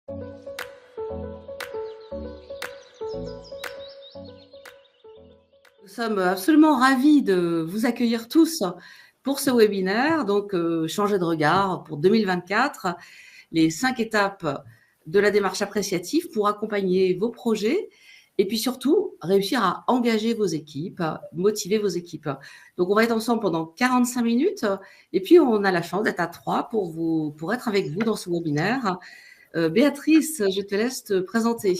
Nous sommes absolument ravis de vous accueillir tous pour ce webinaire, donc changer de regard pour 2024, les 5 étapes de la démarche appréciative pour accompagner vos projets et puis surtout réussir à engager vos équipes, motiver vos équipes. Donc on va être ensemble pendant 45 minutes et puis on a la chance d'être à 3 pour être avec vous dans ce webinaire. Béatrice, je te laisse te présenter.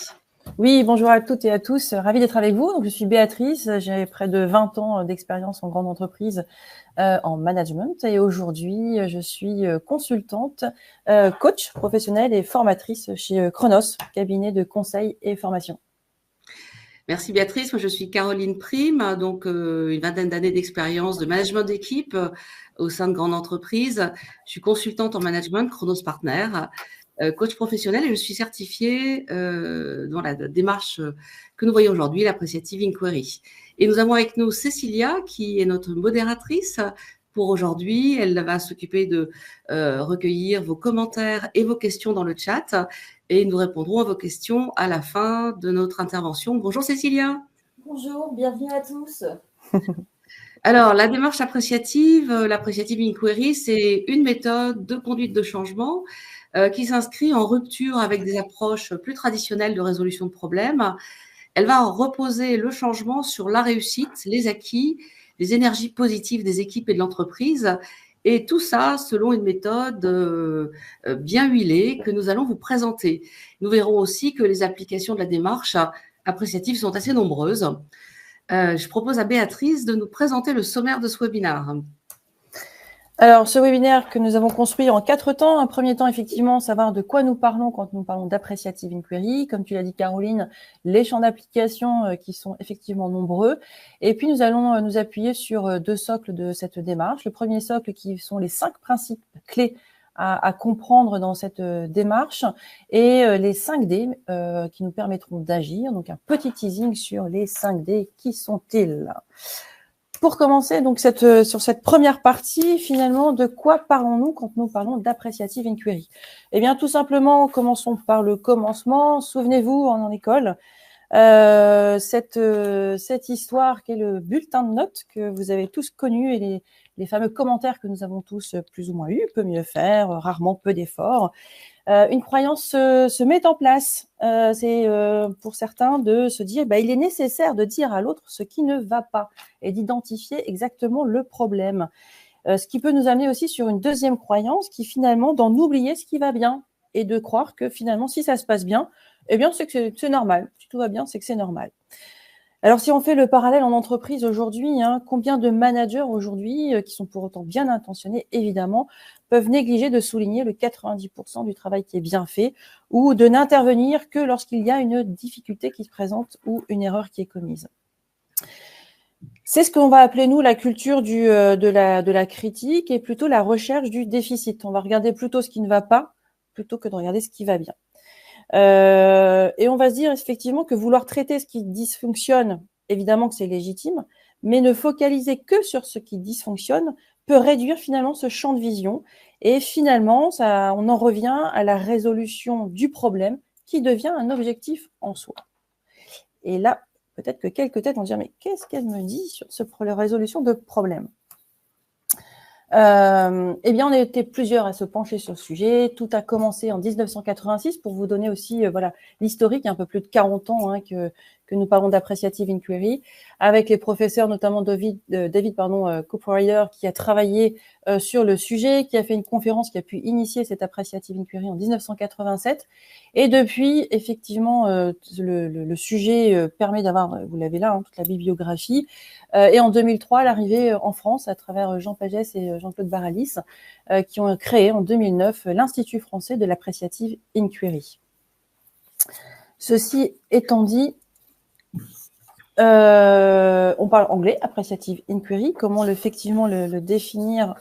Oui, bonjour à toutes et à tous. Ravie d'être avec vous. Donc, je suis Béatrice. J'ai près de 20 ans d'expérience en grande entreprise en management. Et aujourd'hui, je suis consultante, coach professionnelle et formatrice chez Chronos, cabinet de conseil et formation. Merci Béatrice. Moi, je suis Caroline Prime, donc une vingtaine d'années d'expérience de management d'équipe au sein de grandes entreprises. Je suis consultante en management, Chronos Partner, coach professionnel et je suis certifiée dans la démarche que nous voyons aujourd'hui, l'Appreciative Inquiry. Et nous avons avec nous Cécilia, qui est notre modératrice pour aujourd'hui. Elle va s'occuper de recueillir vos commentaires et vos questions dans le chat. Et nous répondrons à vos questions à la fin de notre intervention. Bonjour Cécilia. Bonjour, bienvenue à tous. Alors, la démarche appréciative, l'Appreciative Inquiry, c'est une méthode de conduite de changement qui s'inscrit en rupture avec des approches plus traditionnelles de résolution de problèmes. Elle va reposer le changement sur la réussite, les acquis, les énergies positives des équipes et de l'entreprise. Et tout ça selon une méthode bien huilée que nous allons vous présenter. Nous verrons aussi que les applications de la démarche appréciative sont assez nombreuses. Je propose à Béatrice de nous présenter le sommaire de ce webinaire. Alors, ce webinaire que nous avons construit en 4 temps. Un premier temps, effectivement, savoir de quoi nous parlons quand nous parlons d'Appreciative Inquiry. Comme tu l'as dit, Caroline, les champs d'application qui sont effectivement nombreux. Et puis, nous allons nous appuyer sur 2 socles de cette démarche. Le premier socle qui sont les 5 principes clés à comprendre dans cette démarche et les 5 D qui nous permettront d'agir. Donc, un petit teasing sur les 5 D. Qui sont-ils ? Pour commencer, donc sur cette première partie, finalement, de quoi parlons-nous quand nous parlons d'Appreciative Inquiry ? Eh bien, tout simplement, commençons par le commencement. Souvenez-vous, en école, cette histoire qui est le bulletin de notes que vous avez tous connu et les fameux commentaires que nous avons tous plus ou moins eus, peut mieux faire, rarement peu d'efforts. Une croyance se met en place. C'est pour certains de se dire il est nécessaire de dire à l'autre ce qui ne va pas et d'identifier exactement le problème. Ce qui peut nous amener aussi sur une deuxième croyance qui finalement d'en oublier ce qui va bien et de croire que finalement si ça se passe bien, eh bien c'est que c'est normal. Si tout va bien, c'est que c'est normal. Alors, si on fait le parallèle en entreprise aujourd'hui, combien de managers aujourd'hui, qui sont pour autant bien intentionnés, évidemment, peuvent négliger de souligner le 90% du travail qui est bien fait ou de n'intervenir que lorsqu'il y a une difficulté qui se présente ou une erreur qui est commise. C'est ce qu'on va appeler, nous, la culture de la critique et plutôt la recherche du déficit. On va regarder plutôt ce qui ne va pas plutôt que de regarder ce qui va bien. Et on va se dire effectivement que vouloir traiter ce qui dysfonctionne, évidemment que c'est légitime, mais ne focaliser que sur ce qui dysfonctionne peut réduire finalement ce champ de vision. Et finalement, on en revient à la résolution du problème qui devient un objectif en soi. Et là, peut-être que quelques têtes vont dire, mais qu'est-ce qu'elle me dit sur la résolution de problème ? Eh bien, on a été plusieurs à se pencher sur le sujet. Tout a commencé en 1986 pour vous donner aussi l'historique, un peu plus de 40 ans que nous parlons d'Appreciative Inquiry, avec les professeurs, notamment David Cooper-Ryder, qui a travaillé sur le sujet, qui a fait une conférence qui a pu initier cette Appreciative Inquiry en 1987. Et depuis, effectivement, le sujet permet d'avoir, vous l'avez là, toute la bibliographie. Et en 2003, l'arrivée en France, à travers Jean Pagès et Jean-Claude Baralis, qui ont créé en 2009 l'Institut français de l'Appreciative Inquiry. Ceci étant dit, on parle anglais, Appreciative Inquiry, comment effectivement le définir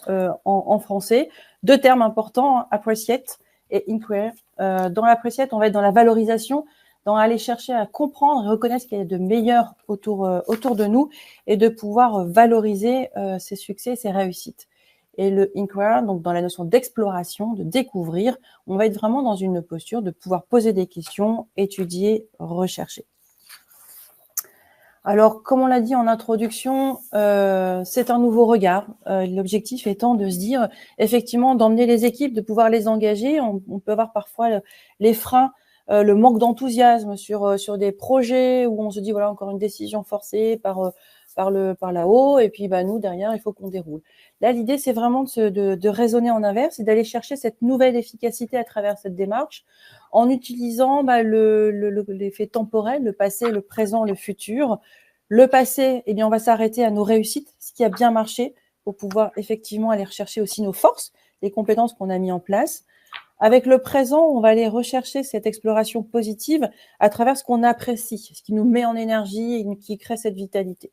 en français. 2 termes importants, appreciate et inquire. Dans l'appreciate, on va être dans la valorisation, dans aller chercher à comprendre et reconnaître ce qu'il y a de meilleur autour de nous et de pouvoir valoriser ses succès, ses réussites. Et le inquire, donc dans la notion d'exploration, de découvrir, on va être vraiment dans une posture de pouvoir poser des questions, étudier, rechercher. Alors, comme on l'a dit en introduction, c'est un nouveau regard. L'objectif étant de se dire, effectivement, d'emmener les équipes, de pouvoir les engager. On peut avoir parfois les freins, le manque d'enthousiasme sur des projets où on se dit, voilà, encore une décision forcée par là-haut, et puis nous, derrière, il faut qu'on déroule. Là, l'idée, c'est vraiment de raisonner en inverse et d'aller chercher cette nouvelle efficacité à travers cette démarche en utilisant l'effet temporel, le passé, le présent, le futur. Le passé, eh bien, on va s'arrêter à nos réussites, ce qui a bien marché, pour pouvoir effectivement aller rechercher aussi nos forces, les compétences qu'on a mis en place. Avec le présent, on va aller rechercher cette exploration positive à travers ce qu'on apprécie, ce qui nous met en énergie et qui crée cette vitalité.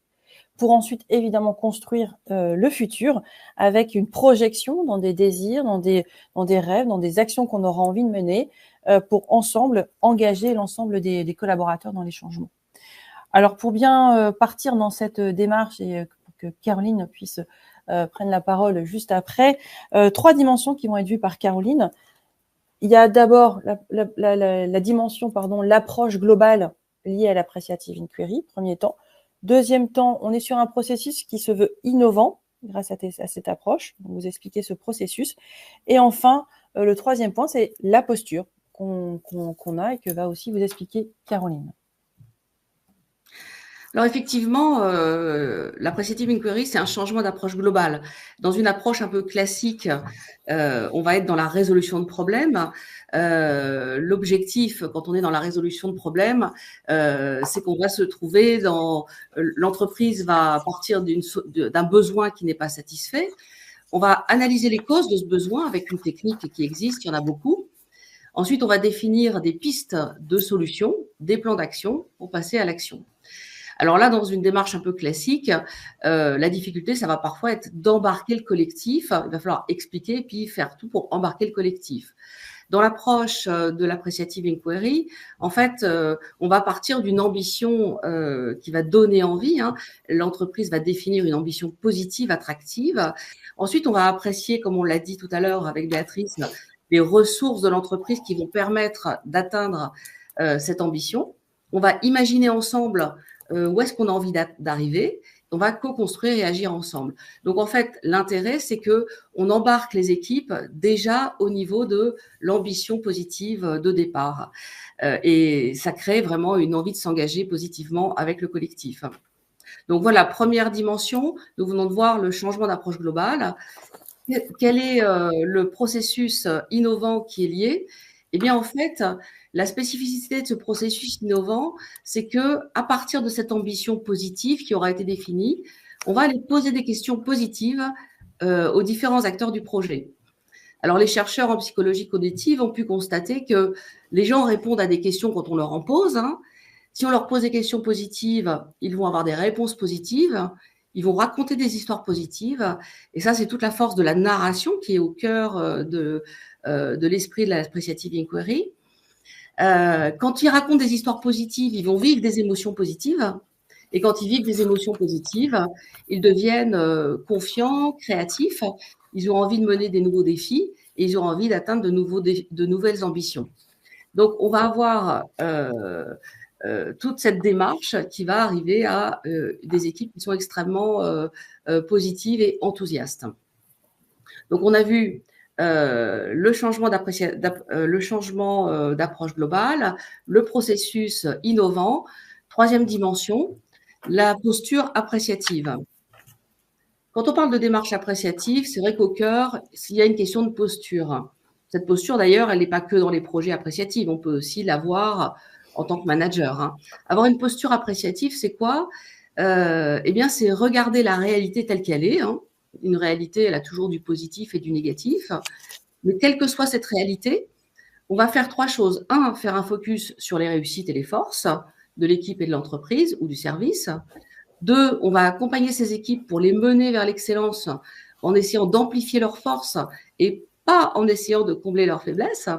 Pour ensuite, évidemment, construire le futur avec une projection dans des désirs, dans des rêves, dans des actions qu'on aura envie de mener pour ensemble engager l'ensemble des collaborateurs dans les changements. Alors, pour bien partir dans cette démarche et pour que Caroline puisse prendre la parole juste après, 3 dimensions qui vont être vues par Caroline. Il y a d'abord la dimension, l'approche globale liée à l'appreciative inquiry, premier temps. Deuxième temps, on est sur un processus qui se veut innovant grâce à cette approche. Donc, vous expliquez ce processus. Et enfin, le troisième point, c'est la posture qu'on a et que va aussi vous expliquer Caroline. Alors effectivement, l'appreciative inquiry, c'est un changement d'approche globale. Dans une approche un peu classique, on va être dans la résolution de problèmes. L'objectif, quand on est dans la résolution de problèmes, c'est qu'on va se trouver dans... L'entreprise va partir d'un besoin qui n'est pas satisfait. On va analyser les causes de ce besoin avec une technique qui existe, il y en a beaucoup. Ensuite, on va définir des pistes de solutions, des plans d'action pour passer à l'action. Alors là, dans une démarche un peu classique, la difficulté, ça va parfois être d'embarquer le collectif. Il va falloir expliquer et puis faire tout pour embarquer le collectif. Dans l'approche de l'appreciative inquiry, en fait, on va partir d'une ambition qui va donner envie. L'entreprise va définir une ambition positive, attractive. Ensuite, on va apprécier, comme on l'a dit tout à l'heure avec Béatrice, les ressources de l'entreprise qui vont permettre d'atteindre cette ambition. On va imaginer ensemble où est-ce qu'on a envie d'arriver. On va co-construire et agir ensemble. Donc, en fait, l'intérêt, c'est qu'on embarque les équipes déjà au niveau de l'ambition positive de départ. Et ça crée vraiment une envie de s'engager positivement avec le collectif. Donc, voilà, première dimension, nous venons de voir le changement d'approche globale. Quel est le processus innovant qui est lié ? Eh bien, en fait, la spécificité de ce processus innovant, c'est que à partir de cette ambition positive qui aura été définie, on va aller poser des questions positives aux différents acteurs du projet. Alors, les chercheurs en psychologie cognitive ont pu constater que les gens répondent à des questions quand on leur en pose. Si on leur pose des questions positives, ils vont avoir des réponses positives. Ils vont raconter des histoires positives. Et ça, c'est toute la force de la narration qui est au cœur de l'esprit de l'appreciative inquiry. Quand ils racontent des histoires positives, ils vont vivre des émotions positives. Et quand ils vivent des émotions positives, ils deviennent confiants, créatifs. Ils ont envie de mener des nouveaux défis et ils ont envie d'atteindre de nouvelles ambitions. Donc, on va avoir toute cette démarche qui va arriver à des équipes qui sont extrêmement positives et enthousiastes. Donc, on a vu le changement d'approche globale, le processus innovant. Troisième dimension, la posture appréciative. Quand on parle de démarche appréciative, c'est vrai qu'au cœur, il y a une question de posture. Cette posture, d'ailleurs, elle n'est pas que dans les projets appréciatifs. On peut aussi l'avoir en tant que manager. Avoir une posture appréciative, c'est quoi ? Eh bien, c'est regarder la réalité telle qu'elle est. Une réalité, elle a toujours du positif et du négatif. Mais quelle que soit cette réalité, on va faire 3 choses. 1, faire un focus sur les réussites et les forces de l'équipe et de l'entreprise ou du service. 2, on va accompagner ces équipes pour les mener vers l'excellence en essayant d'amplifier leurs forces et pas en essayant de combler leurs faiblesses.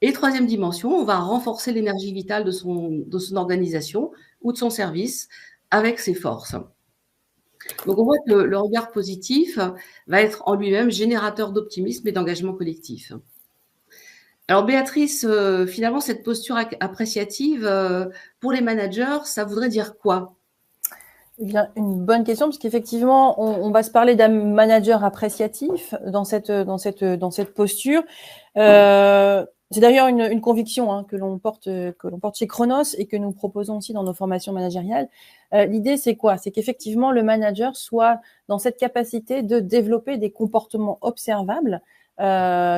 Et 3e dimension, on va renforcer l'énergie vitale de son organisation ou de son service avec ses forces. Donc, on voit que le regard positif va être en lui-même générateur d'optimisme et d'engagement collectif. Alors, Béatrice, finalement, cette posture appréciative, pour les managers, ça voudrait dire quoi? Eh bien, une bonne question, parce qu'effectivement, on va se parler d'un manager appréciatif dans cette posture. C'est d'ailleurs une conviction que l'on porte chez Chronos et que nous proposons aussi dans nos formations managériales. L'idée, c'est quoi? C'est qu'effectivement, le manager soit dans cette capacité de développer des comportements observables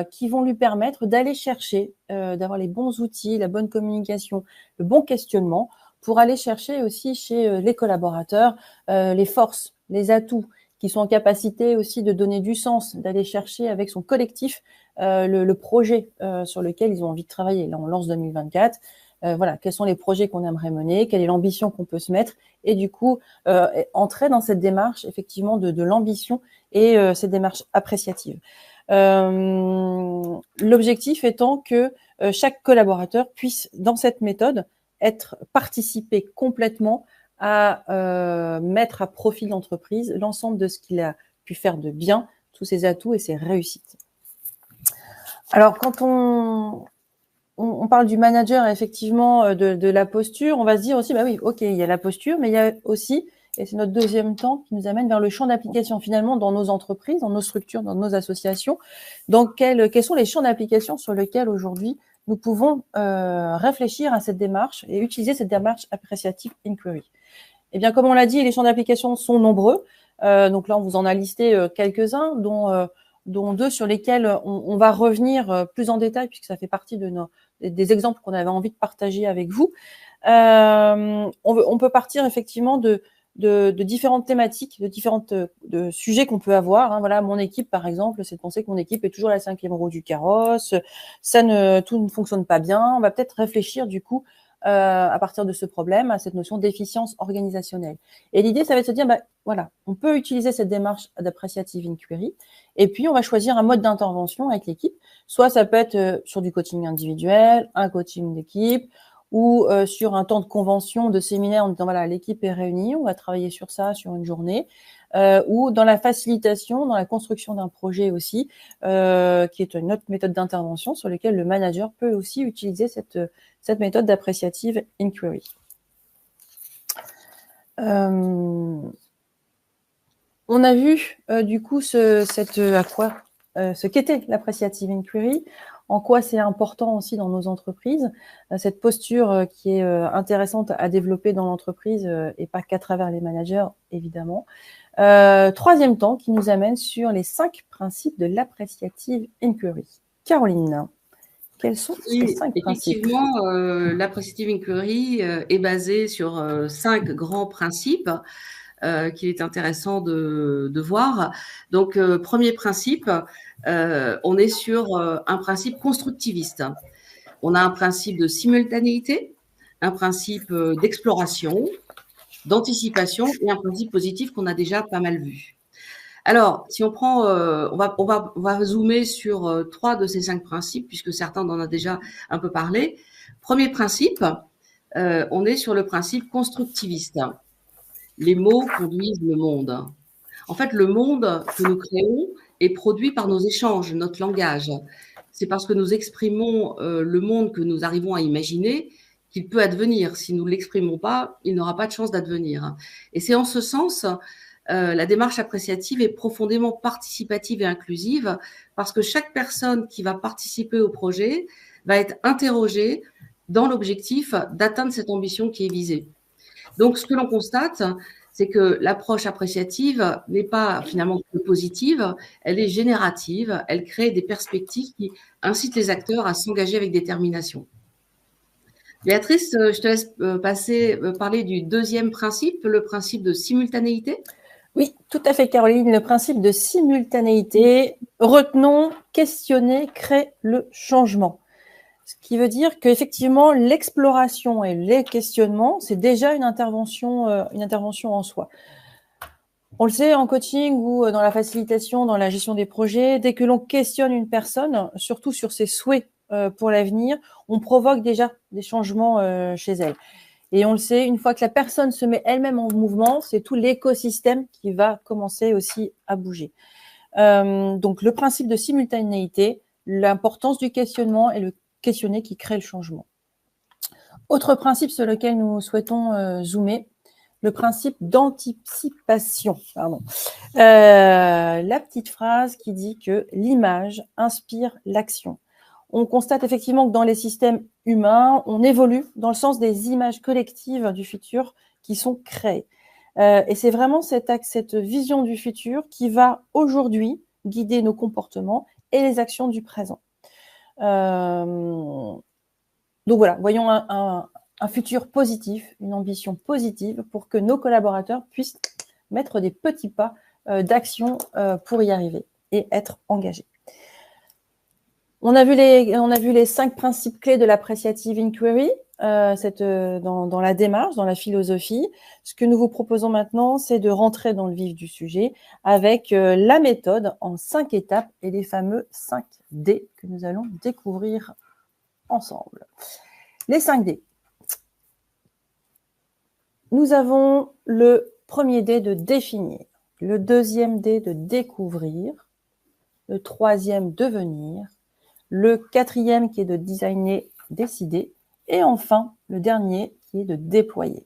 qui vont lui permettre d'aller chercher, d'avoir les bons outils, la bonne communication, le bon questionnement, pour aller chercher aussi chez les collaborateurs les forces, les atouts, qui sont en capacité aussi de donner du sens, d'aller chercher avec son collectif le projet sur lequel ils ont envie de travailler. Là, on lance 2024. Voilà, quels sont les projets qu'on aimerait mener, quelle est l'ambition qu'on peut se mettre, et du coup, entrer dans cette démarche, effectivement, de l'ambition et cette démarche appréciative. L'objectif étant que chaque collaborateur puisse, dans cette méthode, participer complètement à mettre à profit de l'entreprise l'ensemble de ce qu'il a pu faire de bien, tous ses atouts et ses réussites. Alors, quand on parle du manager, effectivement, de la posture, on va se dire aussi, bah oui, ok, il y a la posture, mais il y a aussi, et c'est notre deuxième temps qui nous amène vers le champ d'application, finalement, dans nos entreprises, dans nos structures, dans nos associations. Donc, quels sont les champs d'application sur lesquels aujourd'hui nous pouvons réfléchir à cette démarche et utiliser cette démarche Appreciative Inquiry? Eh bien, comme on l'a dit, les champs d'application sont nombreux. Donc là, on vous en a listé quelques-uns, dont deux sur lesquels on va revenir plus en détail, puisque ça fait partie des exemples qu'on avait envie de partager avec vous. On peut partir effectivement de différentes thématiques, de sujets qu'on peut avoir. Voilà, mon équipe, par exemple, c'est de penser que mon équipe est toujours à la 5e roue du carrosse, tout ne fonctionne pas bien. On va peut-être réfléchir du coup à partir de ce problème à cette notion d'efficience organisationnelle. Et l'idée, ça va être de se dire, voilà, on peut utiliser cette démarche d'appreciative inquiry, et puis on va choisir un mode d'intervention avec l'équipe. Soit ça peut être sur du coaching individuel, un coaching d'équipe, ou sur un temps de convention, de séminaire, en disant voilà, l'équipe est réunie, on va travailler sur ça sur une journée, ou dans la facilitation, dans la construction d'un projet aussi, qui est une autre méthode d'intervention sur laquelle le manager peut aussi utiliser cette méthode d'appreciative inquiry. On a vu du coup ce qu'était l'appreciative inquiry, en quoi c'est important aussi dans nos entreprises, cette posture qui est intéressante à développer dans l'entreprise et pas qu'à travers les managers, évidemment. Troisième temps qui nous amène sur les 5 principes de l'appreciative inquiry. Caroline, quels sont ces 5 principes? Effectivement, l'appreciative inquiry est basée sur 5 grands principes qu'il est intéressant de voir. Donc, premier principe, on est sur un principe constructiviste. On a un principe de simultanéité, un principe d'exploration, d'anticipation et un principe positif qu'on a déjà pas mal vu. Alors, si on prend, on va zoomer sur 3 de ces 5 principes, puisque certains en ont déjà un peu parlé. Premier principe, on est sur le principe constructiviste. Les mots conduisent le monde. En fait, le monde que nous créons est produit par nos échanges, notre langage. C'est parce que nous exprimons le monde que nous arrivons à imaginer qu'il peut advenir. Si nous ne l'exprimons pas, il n'aura pas de chance d'advenir. Et c'est en ce sens, la démarche appréciative est profondément participative et inclusive parce que chaque personne qui va participer au projet va être interrogée dans l'objectif d'atteindre cette ambition qui est visée. Donc, ce que l'on constate, c'est que l'approche appréciative n'est pas finalement que positive, elle est générative, elle crée des perspectives qui incitent les acteurs à s'engager avec détermination. Béatrice, je te laisse parler du deuxième principe, le principe de simultanéité. Oui, tout à fait, Caroline. Le principe de simultanéité, retenons, questionner, crée le changement. Ce qui veut dire qu'effectivement, l'exploration et les questionnements, c'est déjà une intervention en soi. On le sait en coaching ou dans la facilitation, dans la gestion des projets, dès que l'on questionne une personne, surtout sur ses souhaits pour l'avenir, on provoque déjà des changements chez elle. Et on le sait, une fois que la personne se met elle-même en mouvement, c'est tout l'écosystème qui va commencer aussi à bouger. Donc, le principe de simultanéité, l'importance du questionnement et le questionner qui crée le changement. Autre principe sur lequel nous souhaitons zoomer, le principe d'anticipation. La petite phrase qui dit que l'image inspire l'action. On constate effectivement que dans les systèmes humains, on évolue dans le sens des images collectives du futur qui sont créées. Et c'est vraiment cette vision du futur qui va aujourd'hui guider nos comportements et les actions du présent. Donc voilà, voyons un futur positif, une ambition positive pour que nos collaborateurs puissent mettre des petits pas d'action pour y arriver et être engagés. On a vu les 5 principes clés de l'appreciative inquiry dans la démarche, dans la philosophie. Ce que nous vous proposons maintenant, c'est de rentrer dans le vif du sujet avec la méthode en 5 étapes et les fameux 5 D que nous allons découvrir ensemble. Les 5 D. Nous avons le premier D de définir, le deuxième D de découvrir, le troisième devenir, le quatrième qui est de designer, décider, et enfin le dernier qui est de déployer.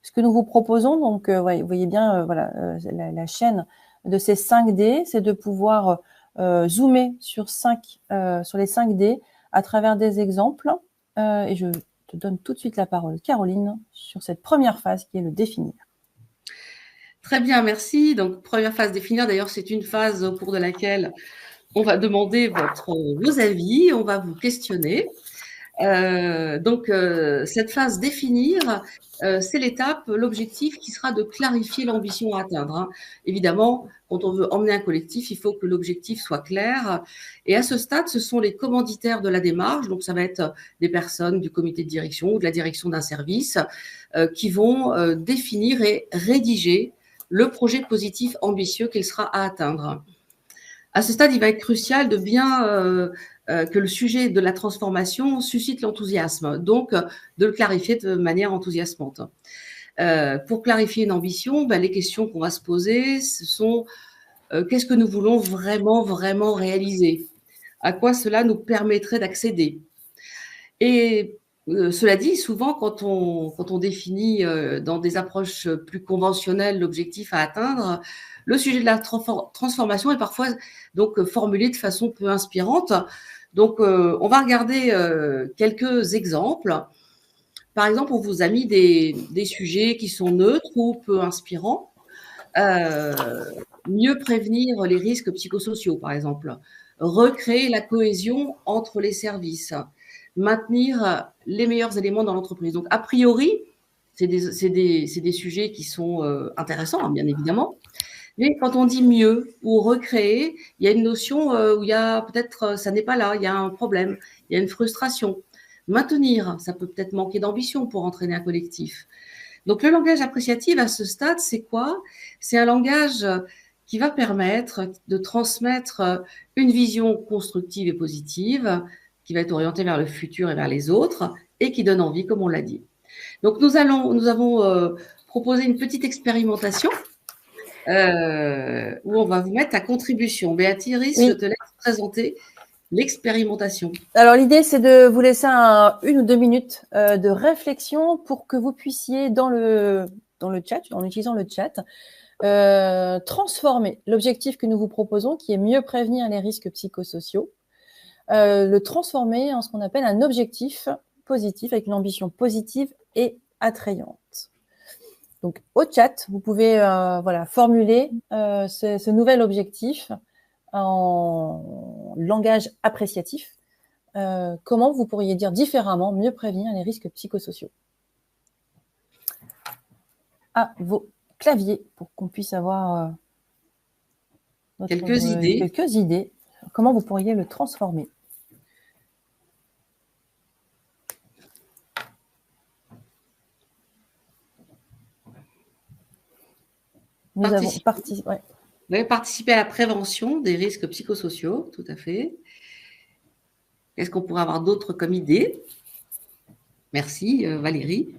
Ce que nous vous proposons, donc vous voyez bien la chaîne de ces 5 D, c'est de pouvoir zoomer sur les 5 D à travers des exemples. Et je te donne tout de suite la parole, Caroline, sur cette première phase qui est le définir. Très bien, merci. Donc, première phase définir, d'ailleurs, c'est une phase au cours de laquelle on va demander vos avis, on va vous questionner. Cette phase définir, c'est l'étape, l'objectif qui sera de clarifier l'ambition à atteindre. Hein. Évidemment, quand on veut emmener un collectif, il faut que l'objectif soit clair. Et à ce stade, ce sont les commanditaires de la démarche, donc ça va être des personnes du comité de direction ou de la direction d'un service, qui vont définir et rédiger le projet positif ambitieux qu'il sera à atteindre. À ce stade, il va être crucial de bien que le sujet de la transformation suscite l'enthousiasme, donc de le clarifier de manière enthousiasmante. Pour clarifier une ambition, les questions qu'on va se poser, ce sont qu'est-ce que nous voulons vraiment réaliser? À quoi cela nous permettrait d'accéder? Et cela dit, souvent, quand on définit dans des approches plus conventionnelles l'objectif à atteindre, le sujet de la transformation est parfois donc formulé de façon peu inspirante. Donc, on va regarder quelques exemples. Par exemple, on vous a mis des sujets qui sont neutres ou peu inspirants. Mieux prévenir les risques psychosociaux, par exemple. Recréer la cohésion entre les services. Maintenir les meilleurs éléments dans l'entreprise. Donc, a priori, c'est des sujets qui sont intéressants, hein, bien évidemment. Mais quand on dit mieux ou recréer, il y a une notion où il y a peut-être, ça n'est pas là, il y a un problème, il y a une frustration. Maintenir, ça peut peut-être manquer d'ambition pour entraîner un collectif. Donc, le langage appréciatif à ce stade, c'est quoi? C'est un langage qui va permettre de transmettre une vision constructive et positive, qui va être orientée vers le futur et vers les autres, et qui donne envie, comme on l'a dit. Donc, nous avons proposé une petite expérimentation où on va vous mettre à contribution. Béatrice, oui. Je te laisse présenter l'expérimentation. Alors, l'idée, c'est de vous laisser 1 ou 2 minutes de réflexion pour que vous puissiez, dans le chat, en utilisant le chat, transformer l'objectif que nous vous proposons, qui est mieux prévenir les risques psychosociaux, le transformer en ce qu'on appelle un objectif positif, avec une ambition positive et attrayante. Donc, au chat, vous pouvez formuler ce nouvel objectif en langage appréciatif. Comment vous pourriez dire différemment, mieux prévenir les risques psychosociaux? À vos claviers, pour qu'on puisse avoir quelques idées. Comment vous pourriez le transformer? Nous avons Vous avez participé à la prévention des risques psychosociaux, tout à fait. Qu'est-ce qu'on pourrait avoir d'autre comme idée? Merci, Valérie.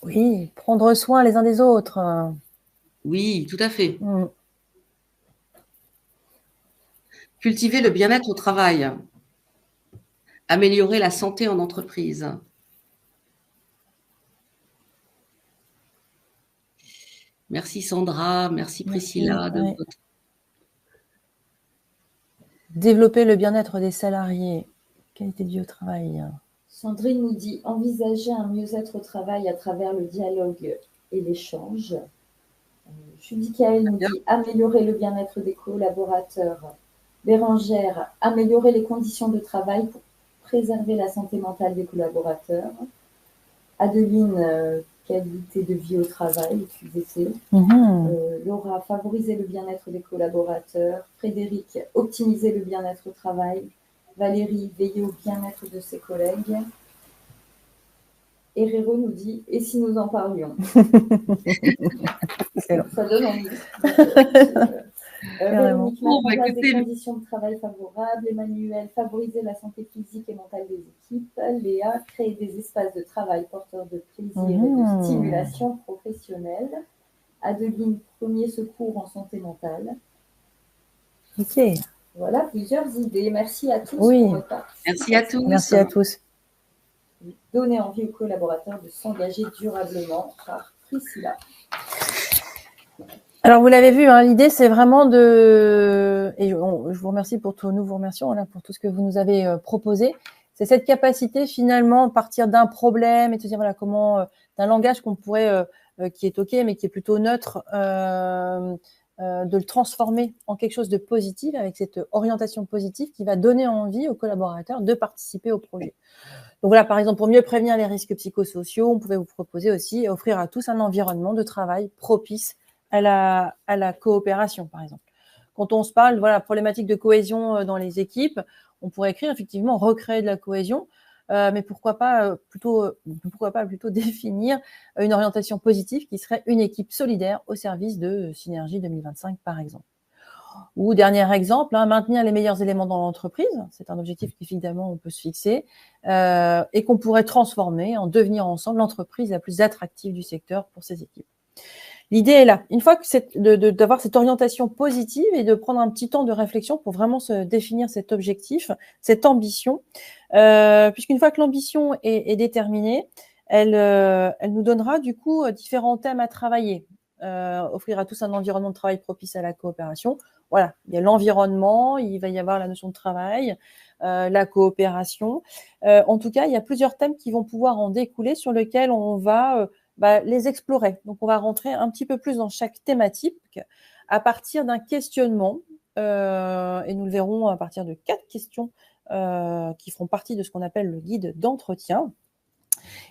Oui, prendre soin les uns des autres. Oui, tout à fait. Mm. Cultiver le bien-être au travail. Améliorer la santé en entreprise. Merci Sandra, merci Priscilla de Ouais. votre... Développer le bien-être des salariés. Qualité de vie au travail. Sandrine nous dit envisager un mieux-être au travail à travers le dialogue et l'échange. Judicaël nous dit améliorer le bien-être des collaborateurs. Bérangère, améliorer les conditions de travail pour préserver la santé mentale des collaborateurs. Adeline, qualité de vie au travail, QVT. Laura, favoriser le bien-être des collaborateurs. Frédéric, optimiser le bien-être au travail. Valérie, veiller au bien-être de ses collègues. Herrero nous dit et si nous en parlions. Ça donne envie. Véronique, mettre en place des conditions de travail favorables. Emmanuel, favoriser la santé physique et mentale des équipes. Léa, créer des espaces de travail porteurs de plaisir et de stimulation professionnelle. Adeline, premier secours en santé mentale. Ok. Voilà plusieurs idées. Merci à tous pour votre participation. Merci à tous. Merci à tous. Donner envie aux collaborateurs de s'engager durablement par Priscilla. Alors, vous l'avez vu, hein, l'idée, c'est vraiment de... Et je vous remercie pour tout, nous vous remercions là, pour tout ce que vous nous avez proposé. C'est cette capacité, finalement, de partir d'un problème et de se dire, voilà, comment... d'un langage qu'on pourrait... qui est OK, mais qui est plutôt neutre, de le transformer en quelque chose de positif, avec cette orientation positive qui va donner envie aux collaborateurs de participer au projet. Donc voilà, par exemple, pour mieux prévenir les risques psychosociaux, on pouvait vous proposer aussi offrir à tous un environnement de travail propice à la coopération, par exemple. Quand on se parle, voilà, problématique de cohésion dans les équipes, on pourrait écrire effectivement recréer de la cohésion, mais pourquoi pas plutôt définir une orientation positive qui serait une équipe solidaire au service de Synergie 2025, par exemple. Ou dernier exemple, maintenir les meilleurs éléments dans l'entreprise. C'est un objectif qu'évidemment on peut se fixer et qu'on pourrait transformer en devenir ensemble l'entreprise la plus attractive du secteur pour ses équipes. L'idée est là. Une fois que d'avoir cette orientation positive et de prendre un petit temps de réflexion pour vraiment se définir cet objectif, cette ambition, puisqu'une fois que l'ambition est déterminée, elle nous donnera du coup différents thèmes à travailler. Offrir à tous un environnement de travail propice à la coopération. Voilà, il y a l'environnement, il va y avoir la notion de travail, la coopération. En tout cas, il y a plusieurs thèmes qui vont pouvoir en découler sur lesquels on va les explorer. Donc, on va rentrer un petit peu plus dans chaque thématique à partir d'un questionnement et nous le verrons à partir de 4 questions qui feront partie de ce qu'on appelle le guide d'entretien.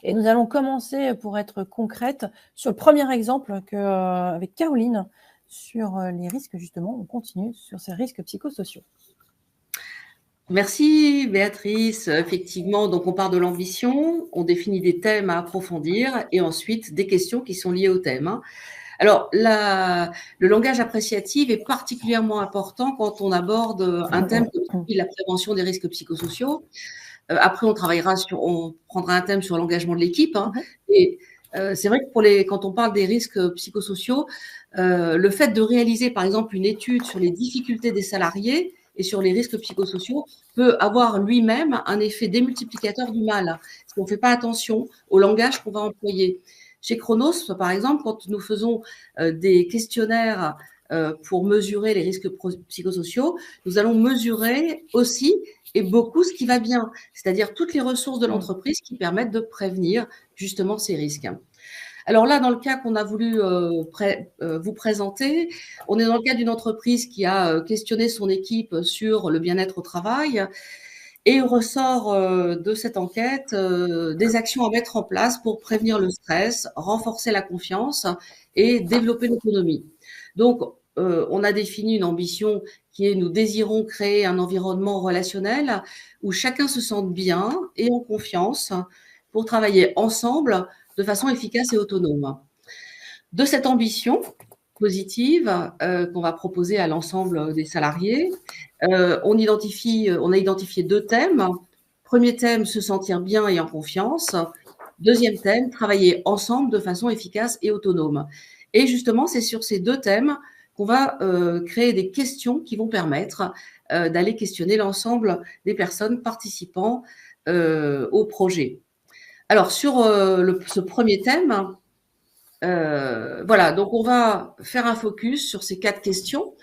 Et nous allons commencer, pour être concrète, sur le premier exemple avec Caroline, sur les risques, justement, on continue sur ces risques psychosociaux. Merci Béatrice. Effectivement, donc on part de l'ambition, on définit des thèmes à approfondir et ensuite des questions qui sont liées au thème. Alors, le langage appréciatif est particulièrement important quand on aborde un thème comme la prévention des risques psychosociaux. Après, on prendra un thème sur l'engagement de l'équipe. Et c'est vrai que quand on parle des risques psychosociaux, le fait de réaliser, par exemple, une étude sur les difficultés des salariés et sur les risques psychosociaux peut avoir lui-même un effet démultiplicateur du mal, si on ne fait pas attention au langage qu'on va employer. Chez Chronos, par exemple, quand nous faisons des questionnaires pour mesurer les risques psychosociaux, nous allons mesurer aussi et beaucoup ce qui va bien, c'est-à-dire toutes les ressources de l'entreprise qui permettent de prévenir justement ces risques. Alors là, dans le cas qu'on a voulu vous présenter, on est dans le cas d'une entreprise qui a questionné son équipe sur le bien-être au travail et ressort de cette enquête des actions à mettre en place pour prévenir le stress, renforcer la confiance et développer l'autonomie. Donc, on a défini une ambition qui est nous désirons créer un environnement relationnel où chacun se sente bien et en confiance pour travailler ensemble de façon efficace et autonome. De cette ambition positive qu'on va proposer à l'ensemble des salariés, on a identifié 2 thèmes. Premier thème, se sentir bien et en confiance. Deuxième thème, travailler ensemble de façon efficace et autonome. Et justement, c'est sur ces 2 thèmes qu'on va créer des questions qui vont permettre d'aller questionner l'ensemble des personnes participant au projet. Alors, sur ce premier thème, voilà, donc on va faire un focus sur ces 4 questions.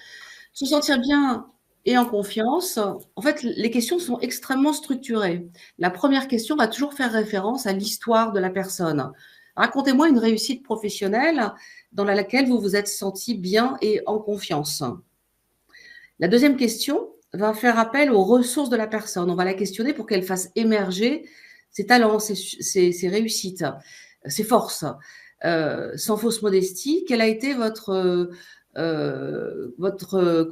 Se sentir bien et en confiance. En fait, les questions sont extrêmement structurées. La première question va toujours faire référence à l'histoire de la personne. Racontez-moi une réussite professionnelle dans laquelle vous vous êtes senti bien et en confiance. La deuxième question va faire appel aux ressources de la personne. On va la questionner pour qu'elle fasse émerger ses talents, ses réussites, ses forces. Sans fausse modestie, quelle a été votre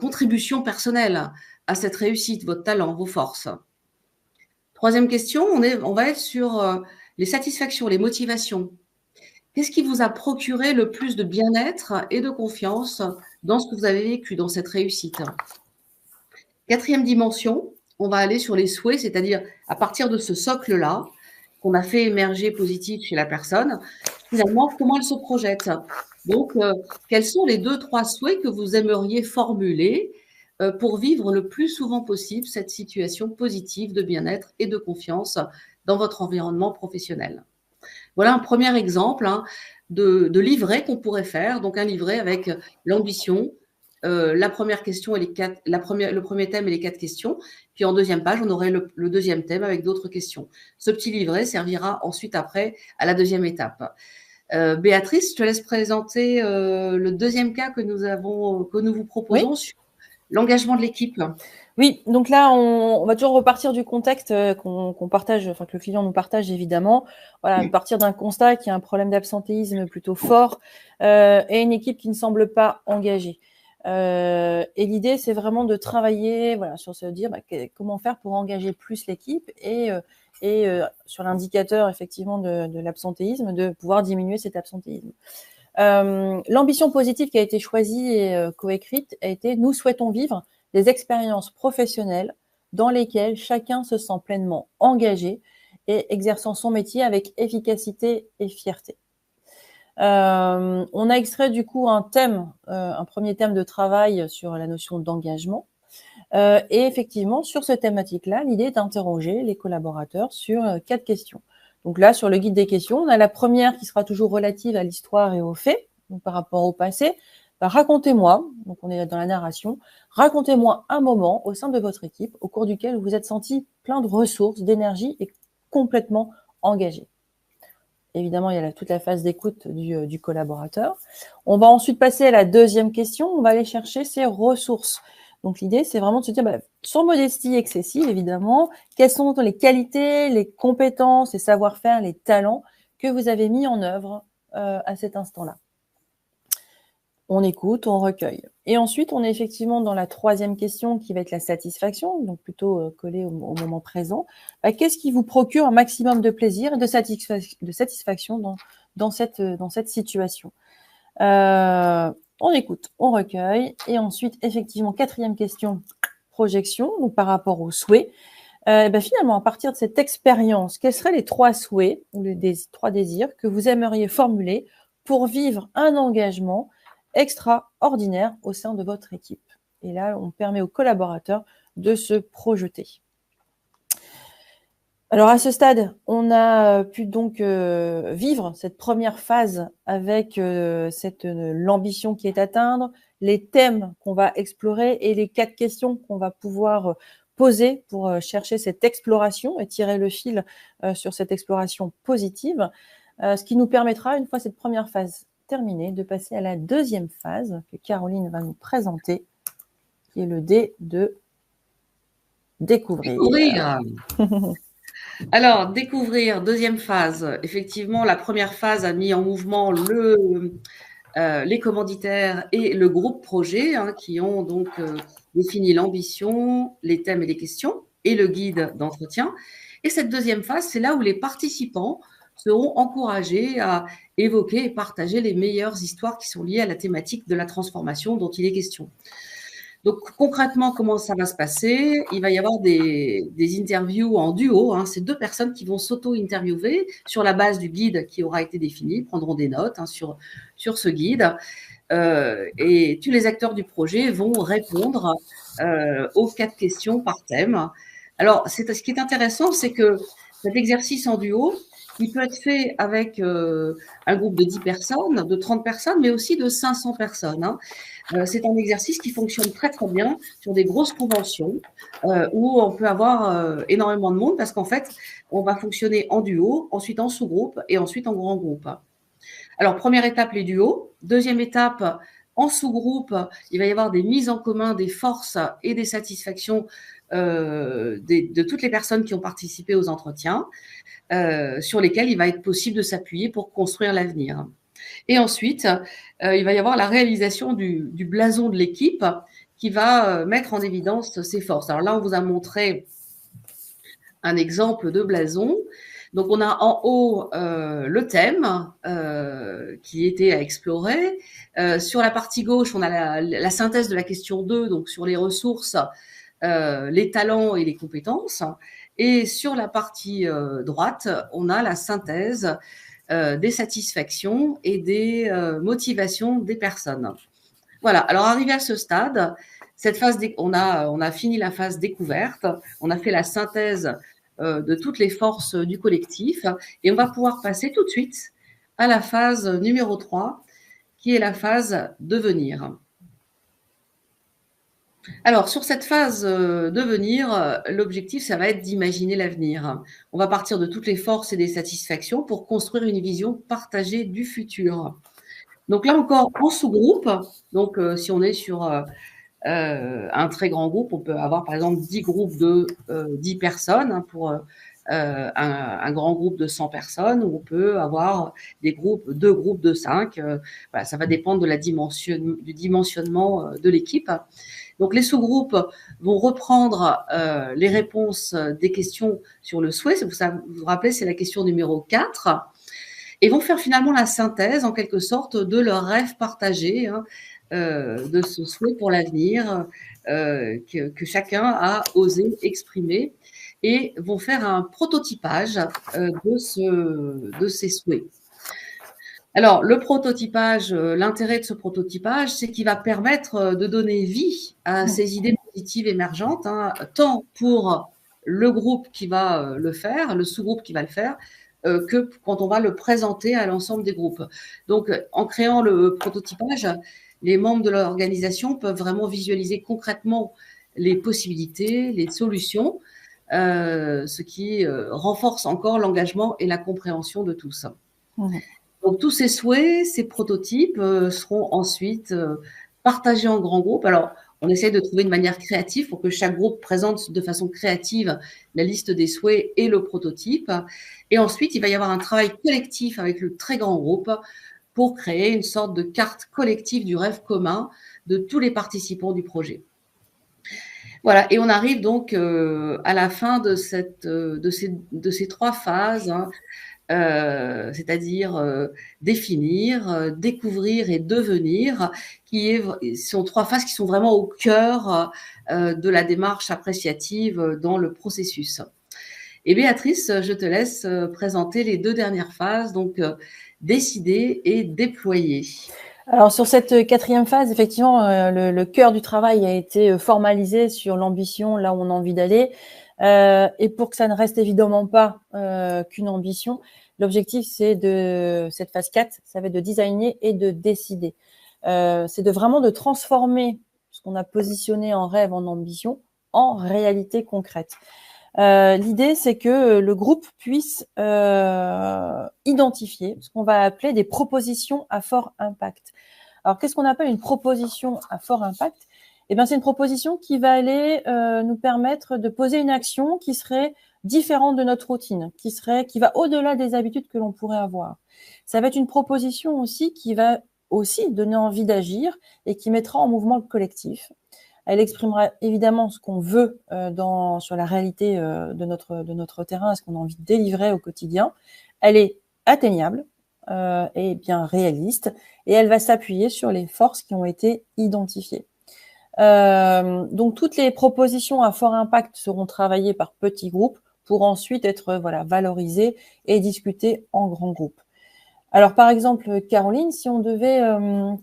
contribution personnelle à cette réussite, votre talent, vos forces? Troisième question, on va être sur les satisfactions, les motivations. Qu'est-ce qui vous a procuré le plus de bien-être et de confiance dans ce que vous avez vécu, dans cette réussite? Quatrième dimension, on va aller sur les souhaits, c'est-à-dire à partir de ce socle-là, qu'on a fait émerger positif chez la personne, finalement, comment elle se projette. Donc, quels sont les 2-3 souhaits que vous aimeriez formuler pour vivre le plus souvent possible cette situation positive de bien-être et de confiance dans votre environnement professionnel? Voilà un premier exemple de livret qu'on pourrait faire. Donc, un livret avec l'ambition, la première question et le premier thème et les 4 questions. Puis en deuxième page, on aurait le deuxième thème avec d'autres questions. Ce petit livret servira ensuite après à la deuxième étape. Béatrice, je te laisse présenter le deuxième cas que nous vous proposons sur l'engagement de l'équipe. Oui, donc là, on va toujours repartir du contexte qu'on partage, enfin que le client nous partage évidemment. Voilà, partir d'un constat qu'il y a un problème d'absentéisme plutôt fort et une équipe qui ne semble pas engagée. Et l'idée, c'est vraiment de travailler, voilà, sur se dire comment faire pour engager plus l'équipe et sur l'indicateur effectivement de l'absentéisme, de pouvoir diminuer cet absentéisme. L'ambition positive qui a été choisie et coécrite a été « Nous souhaitons vivre des expériences professionnelles dans lesquelles chacun se sent pleinement engagé et exerçant son métier avec efficacité et fierté ». On a extrait du coup un premier thème de travail sur la notion d'engagement. Et effectivement, sur cette thématique-là, l'idée est d'interroger les collaborateurs sur 4 questions. Donc là, sur le guide des questions, on a la première qui sera toujours relative à l'histoire et aux faits, donc par rapport au passé. Racontez-moi, donc on est dans la narration, racontez-moi un moment au sein de votre équipe au cours duquel vous vous êtes senti plein de ressources, d'énergie et complètement engagé. Évidemment, il y a toute la phase d'écoute du collaborateur. On va ensuite passer à la deuxième question. On va aller chercher ces ressources. Donc, l'idée, c'est vraiment de se dire, sans modestie excessive, évidemment, quelles sont les qualités, les compétences, les savoir-faire, les talents que vous avez mis en œuvre à cet instant-là. On écoute, on recueille. Et ensuite, on est effectivement dans la troisième question qui va être la satisfaction, donc plutôt collée au moment présent. Qu'est-ce qui vous procure un maximum de plaisir et de satisfaction dans cette situation? On écoute, on recueille. Et ensuite, effectivement, quatrième question, projection, donc par rapport aux souhaits. Finalement, à partir de cette expérience, quels seraient les 3 souhaits ou les 3 désirs que vous aimeriez formuler pour vivre un engagement extraordinaire au sein de votre équipe? Et là, on permet aux collaborateurs de se projeter. Alors, à ce stade, on a pu donc vivre cette première phase avec l'ambition qui est à atteindre, les thèmes qu'on va explorer et les 4 questions qu'on va pouvoir poser pour chercher cette exploration et tirer le fil sur cette exploration positive, ce qui nous permettra, une fois cette première phase terminée, de passer à la deuxième phase que Caroline va nous présenter, qui est le D de découvrir. Alors, découvrir, deuxième phase. Effectivement, la première phase a mis en mouvement les commanditaires et le groupe projet qui ont donc défini l'ambition, les thèmes et les questions et le guide d'entretien. Et cette deuxième phase, c'est là où les participants seront encouragés à évoquer et partager les meilleures histoires qui sont liées à la thématique de la transformation dont il est question. Donc concrètement, comment ça va se passer? Il va y avoir des interviews en duo, hein. C'est 2 personnes qui vont s'auto-interviewer sur la base du guide qui aura été défini, prendront des notes, hein, sur ce guide. Et tous les acteurs du projet vont répondre aux 4 questions par thème. Alors, ce qui est intéressant, c'est que cet exercice en duo, il peut être fait avec un groupe de 10 personnes, de 30 personnes, mais aussi de 500 personnes, hein. C'est un exercice qui fonctionne très très bien sur des grosses conventions où on peut avoir énormément de monde parce qu'en fait, on va fonctionner en duo, ensuite en sous-groupe et ensuite en grand groupe. Alors, première étape, les duos. Deuxième étape, en sous-groupe, il va y avoir des mises en commun des forces et des satisfactions de toutes les personnes qui ont participé aux entretiens, sur lesquels il va être possible de s'appuyer pour construire l'avenir. Et ensuite, il va y avoir la réalisation du blason de l'équipe qui va mettre en évidence ses forces. Alors là, on vous a montré un exemple de blason. Donc, on a en haut le thème qui était à explorer. Sur la partie gauche, on a la synthèse de la question 2, donc sur les ressources, les talents et les compétences. Et sur la partie droite, on a la synthèse des satisfactions et des motivations des personnes. Voilà. Alors, arrivé à ce stade, cette phase, on a fini la phase découverte, on a fait la synthèse de toutes les forces du collectif et on va pouvoir passer tout de suite à la phase numéro 3, qui est la phase devenir. Alors, sur cette phase devenir, l'objectif, ça va être d'imaginer l'avenir. On va partir de toutes les forces et des satisfactions pour construire une vision partagée du futur. Donc là encore, en sous-groupe, donc si on est sur un très grand groupe, on peut avoir par exemple 10 groupes de 10 personnes, hein, pour un grand groupe de 100 personnes, ou on peut avoir deux groupes de 5. Voilà, ça va dépendre de du dimensionnement de l'équipe. Donc les sous-groupes vont reprendre les réponses des questions sur le souhait. Vous vous rappelez, c'est la question numéro 4. Et vont faire finalement la synthèse, en quelque sorte, de leur rêve partagé, hein, de ce souhait pour l'avenir que chacun a osé exprimer, et vont faire un prototypage de ces souhaits. Alors, le prototypage, l'intérêt de ce prototypage, c'est qu'il va permettre de donner vie à ces idées positives émergentes, hein, tant pour le groupe qui va le faire, le sous-groupe qui va le faire, que quand on va le présenter à l'ensemble des groupes. Donc, en créant le prototypage, les membres de l'organisation peuvent vraiment visualiser concrètement les possibilités, les solutions, ce qui renforce encore l'engagement et la compréhension de tous. Mmh. Donc, tous ces souhaits, ces prototypes seront ensuite partagés en grands groupes. Alors, on essaie de trouver une manière créative pour que chaque groupe présente de façon créative la liste des souhaits et le prototype. Et ensuite, il va y avoir un travail collectif avec le très grand groupe pour créer une sorte de carte collective du rêve commun de tous les participants du projet. Voilà, et on arrive donc à la fin de ces 3 phases, hein, c'est-à-dire définir, découvrir et devenir, sont 3 phases qui sont vraiment au cœur de la démarche appréciative dans le processus. Et Béatrice, je te laisse présenter les 2 dernières phases, donc décider et déployer. Alors sur cette 4e phase, effectivement, le cœur du travail a été formalisé sur l'ambition, là où on a envie d'aller. Et pour que ça ne reste évidemment pas qu'une ambition, l'objectif, c'est de cette phase 4, ça va être de designer et de décider. C'est vraiment de transformer ce qu'on a positionné en rêve, en ambition, en réalité concrète. L'idée, c'est que le groupe puisse identifier ce qu'on va appeler des propositions à fort impact. Alors, qu'est-ce qu'on appelle une proposition à fort impact ? Eh bien, c'est une proposition qui va aller nous permettre de poser une action qui serait différente de notre routine, qui va au-delà des habitudes que l'on pourrait avoir. Ça va être une proposition aussi qui va aussi donner envie d'agir et qui mettra en mouvement le collectif. Elle exprimera évidemment ce qu'on veut sur la réalité de notre terrain, ce qu'on a envie de délivrer au quotidien. Elle est atteignable et bien réaliste, et elle va s'appuyer sur les forces qui ont été identifiées. Donc, toutes les propositions à fort impact seront travaillées par petits groupes pour ensuite être valorisées et discutées en grands groupes. Alors, par exemple, Caroline, si on devait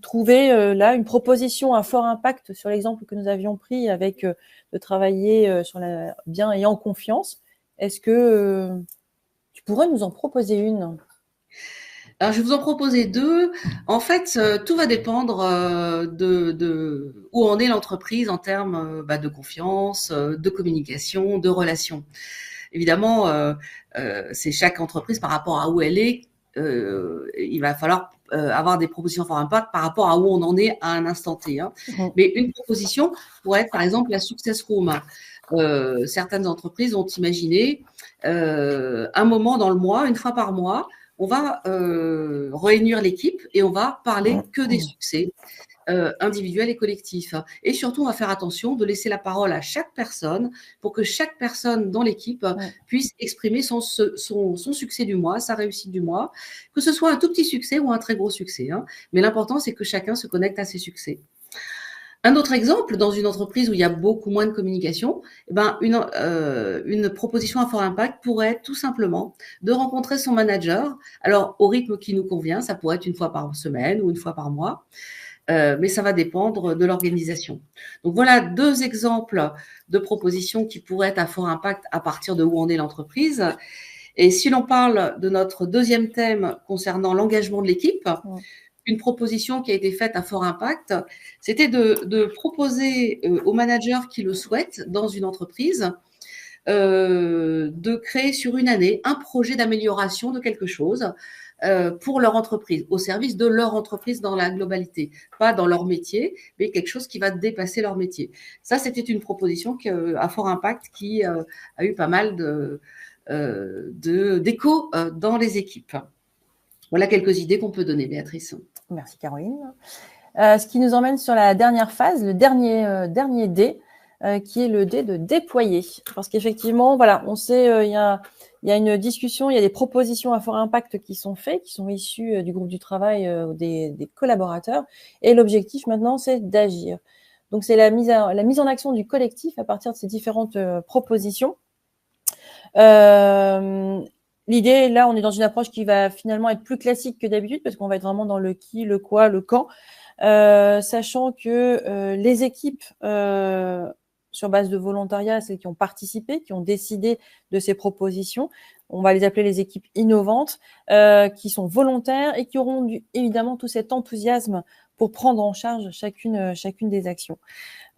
trouver là une proposition à fort impact sur l'exemple que nous avions pris avec de travailler sur la bien et en confiance, est-ce que tu pourrais nous en proposer une? Alors, je vais vous en proposer deux. En fait, tout va dépendre de où en est l'entreprise en termes de confiance, de communication, de relations. Évidemment, c'est chaque entreprise par rapport à où elle est. Il va falloir avoir des propositions fort impact par rapport à où on en est à un instant T. Hein. Mais une proposition pourrait être, par exemple, la Success Room. Certaines entreprises ont imaginé un moment dans le mois, une fois par mois, on va réunir l'équipe et on va parler que des succès individuels et collectifs. Et surtout, on va faire attention de laisser la parole à chaque personne pour que chaque personne dans l'équipe puisse exprimer son succès du mois, sa réussite du mois, que ce soit un tout petit succès ou un très gros succès. Hein. Mais l'important, c'est que chacun se connecte à ses succès. Un autre exemple, dans une entreprise où il y a beaucoup moins de communication, une proposition à fort impact pourrait être tout simplement de rencontrer son manager. Alors, au rythme qui nous convient, ça pourrait être une fois par semaine ou une fois par mois, mais ça va dépendre de l'organisation. Donc, voilà deux exemples de propositions qui pourraient être à fort impact à partir de où en est l'entreprise. Et si l'on parle de notre deuxième thème concernant l'engagement de l'équipe, une proposition qui a été faite à fort impact, c'était de proposer aux managers qui le souhaitent dans une entreprise de créer sur une année un projet d'amélioration de quelque chose pour leur entreprise, au service de leur entreprise dans la globalité, pas dans leur métier, mais quelque chose qui va dépasser leur métier. Ça, c'était une proposition à fort impact qui a eu pas mal d'écho dans les équipes. Voilà quelques idées qu'on peut donner, Béatrice. Merci, Caroline. Ce qui nous emmène sur la dernière phase, le dernier D, qui est le D de déployer. Parce qu'effectivement, voilà, on sait, il y a une discussion, il y a des propositions à fort impact qui sont faites, qui sont issues du groupe du travail des collaborateurs. Et l'objectif maintenant, c'est d'agir. Donc, c'est la mise en action du collectif à partir de ces différentes propositions. L'idée, là, on est dans une approche qui va finalement être plus classique que d'habitude parce qu'on va être vraiment dans le qui, le quoi, le quand, sachant que les équipes sur base de volontariat, celles qui ont participé, qui ont décidé de ces propositions, on va les appeler les équipes innovantes, qui sont volontaires et qui auront évidemment tout cet enthousiasme pour prendre en charge chacune des actions.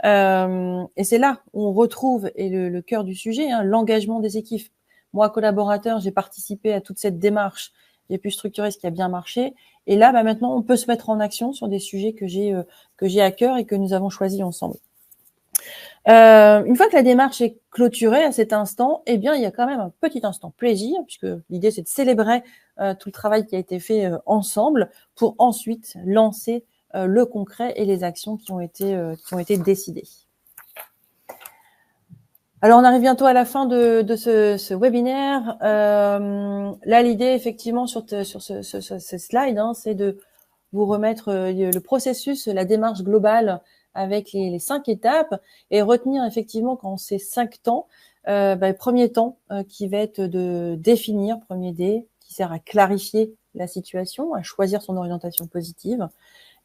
Et c'est là où on retrouve, et le cœur du sujet, hein, l'engagement des équipes. Moi, collaborateur, j'ai participé à toute cette démarche, j'ai pu structurer ce qui a bien marché. Et là, maintenant, on peut se mettre en action sur des sujets que j'ai à cœur et que nous avons choisis ensemble. Une fois que la démarche est clôturée à cet instant, eh bien, il y a quand même un petit instant plaisir, puisque l'idée, c'est de célébrer tout le travail qui a été fait ensemble pour ensuite lancer le concret et les actions qui ont été décidées. Alors, on arrive bientôt à la fin de ce webinaire. Là, l'idée, effectivement, sur ce slide, hein, c'est de vous remettre le processus, la démarche globale avec les 5 étapes et retenir effectivement quand ces 5 temps, le premier temps qui va être de définir, premier D, qui sert à clarifier la situation, à choisir son orientation positive.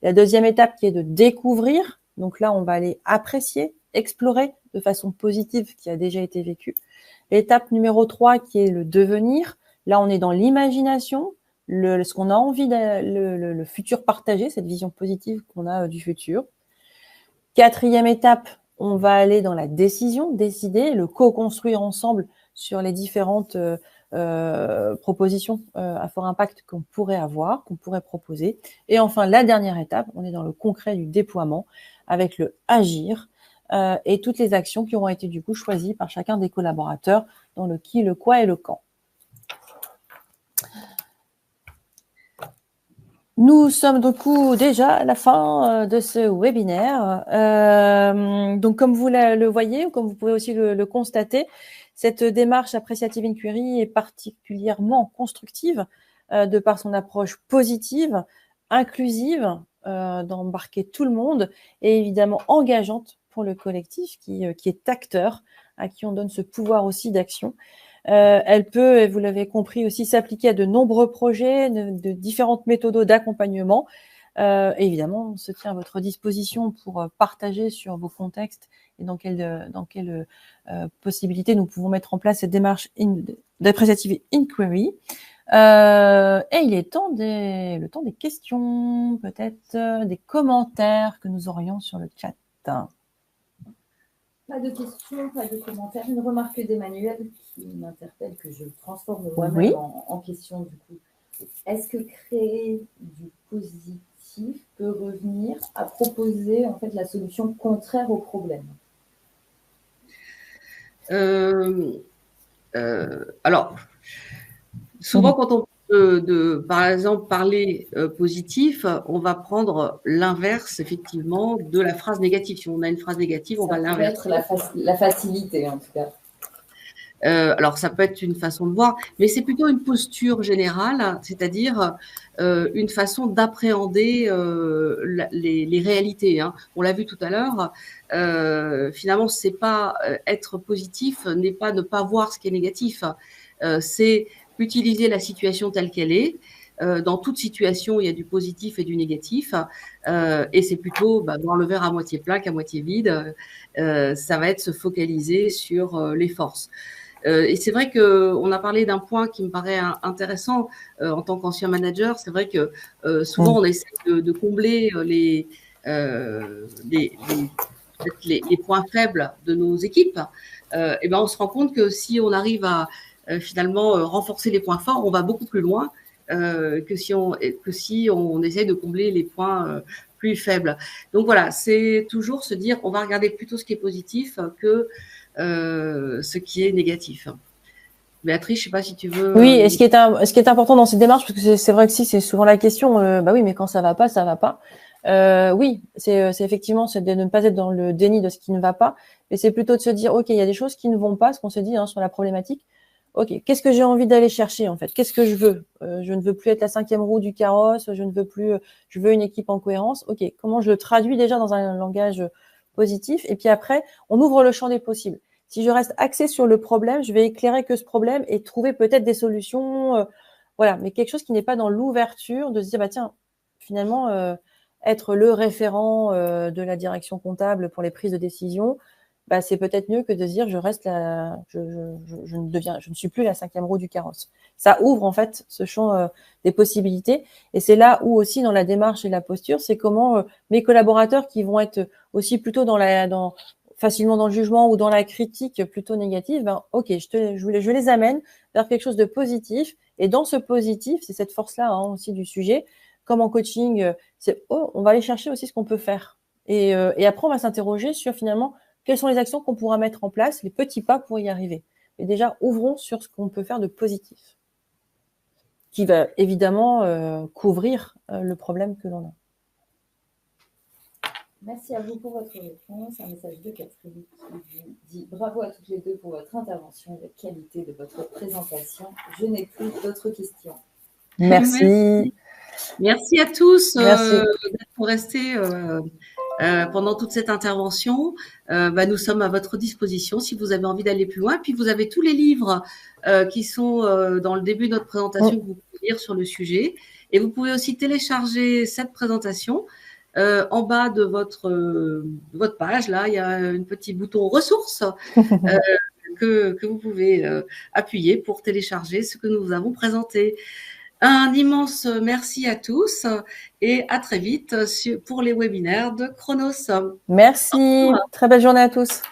La deuxième étape qui est de découvrir. Donc là, on va aller apprécier, explorer de façon positive ce qui a déjà été vécu. L'étape numéro 3 qui est le devenir. Là, on est dans l'imagination, ce qu'on a envie, le futur partagé, cette vision positive qu'on a du futur. Quatrième étape, on va aller dans la décision, décider, le co-construire ensemble sur les différentes propositions à fort impact qu'on pourrait avoir, qu'on pourrait proposer. Et enfin, la dernière étape, on est dans le concret du déploiement avec le agir et toutes les actions qui auront été du coup choisies par chacun des collaborateurs dans le qui, le quoi et le quand. Nous sommes du coup déjà à la fin de ce webinaire. Donc, comme vous le voyez, ou comme vous pouvez aussi le constater, cette démarche Appreciative Inquiry est particulièrement constructive de par son approche positive, inclusive d'embarquer tout le monde et évidemment engageante pour le collectif qui est acteur, à qui on donne ce pouvoir aussi d'action. Elle peut, et vous l'avez compris aussi, s'appliquer à de nombreux projets, de différentes méthodes d'accompagnement. Évidemment, on se tient à votre disposition pour partager sur vos contextes et dans quelle possibilité nous pouvons mettre en place cette démarche d'appréciative inquiry. Et il est le temps des questions, peut-être des commentaires que nous aurions sur le chat. Pas de questions, pas de commentaires. Une remarque d'Emmanuel qui m'interpelle, que je transforme moi-même en question du coup. Est-ce que créer du positif peut revenir à proposer en fait la solution contraire au problème? Alors, souvent quand on peut par exemple parler positif, on va prendre l'inverse effectivement de la phrase négative. Si on a une phrase négative, on va l'inverser. Ça peut être la facilité en tout cas. Alors, ça peut être une façon de voir, mais c'est plutôt une posture générale, c'est-à-dire une façon d'appréhender les réalités. Hein. On l'a vu tout à l'heure. Finalement, c'est pas être positif, n'est pas ne pas voir ce qui est négatif. C'est utiliser la situation telle qu'elle est. Dans toute situation, il y a du positif et du négatif, et c'est plutôt voir le verre à moitié plein qu'à moitié vide. Ça va être se focaliser sur les forces. Et c'est vrai qu'on a parlé d'un point qui me paraît intéressant en tant qu'ancien manager. C'est vrai que souvent on essaie de combler les points faibles de nos équipes. Et on se rend compte que si on arrive à finalement renforcer les points forts, on va beaucoup plus loin que si on essaie de combler les points plus faibles. Donc voilà, c'est toujours se dire on va regarder plutôt ce qui est positif que ce qui est négatif. Béatrice, je sais pas si tu veux. Oui, et ce qui est important dans cette démarche, parce que c'est vrai que si c'est souvent la question, oui, mais quand ça va pas, ça va pas. Oui, c'est effectivement c'est de ne pas être dans le déni de ce qui ne va pas, mais c'est plutôt de se dire ok, il y a des choses qui ne vont pas, ce qu'on se dit sur la problématique. Ok, qu'est-ce que j'ai envie d'aller chercher en fait? Qu'est-ce que je veux? Je ne veux plus être la 5e roue du carrosse, je veux une équipe en cohérence. Ok, comment je le traduis déjà dans un langage positif? Et puis après, on ouvre le champ des possibles. Si je reste axée sur le problème, je vais éclairer que ce problème et trouver peut-être des solutions, voilà, mais quelque chose qui n'est pas dans l'ouverture de se dire tiens, finalement être le référent de la direction comptable pour les prises de décision, c'est peut-être mieux que de se dire je ne suis plus la 5e roue du carrosse. Ça ouvre en fait ce champ des possibilités, et c'est là où aussi dans la démarche et la posture, c'est comment mes collaborateurs qui vont être aussi plutôt facilement dans le jugement ou dans la critique plutôt négative, ok, je les amène vers quelque chose de positif, et dans ce positif, c'est cette force-là aussi du sujet, comme en coaching, on va aller chercher aussi ce qu'on peut faire, et après on va s'interroger sur finalement quelles sont les actions qu'on pourra mettre en place, les petits pas pour y arriver. Et déjà, ouvrons sur ce qu'on peut faire de positif, qui va évidemment couvrir le problème que l'on a. Merci à vous pour votre réponse. Un message de Catherine qui vous dit bravo à toutes les deux pour votre intervention et la qualité de votre présentation. Je n'ai plus d'autres questions. Merci. Merci à tous d'être restés pendant toute cette intervention. Nous sommes à votre disposition si vous avez envie d'aller plus loin. Puis vous avez tous les livres qui sont dans le début de notre présentation que vous pouvez lire sur le sujet. Et vous pouvez aussi télécharger cette présentation. En bas de votre page, là, il y a un petit bouton ressources que vous pouvez appuyer pour télécharger ce que nous vous avons présenté. Un immense merci à tous et à très vite pour les webinaires de Chronos. Merci. Très belle journée à tous.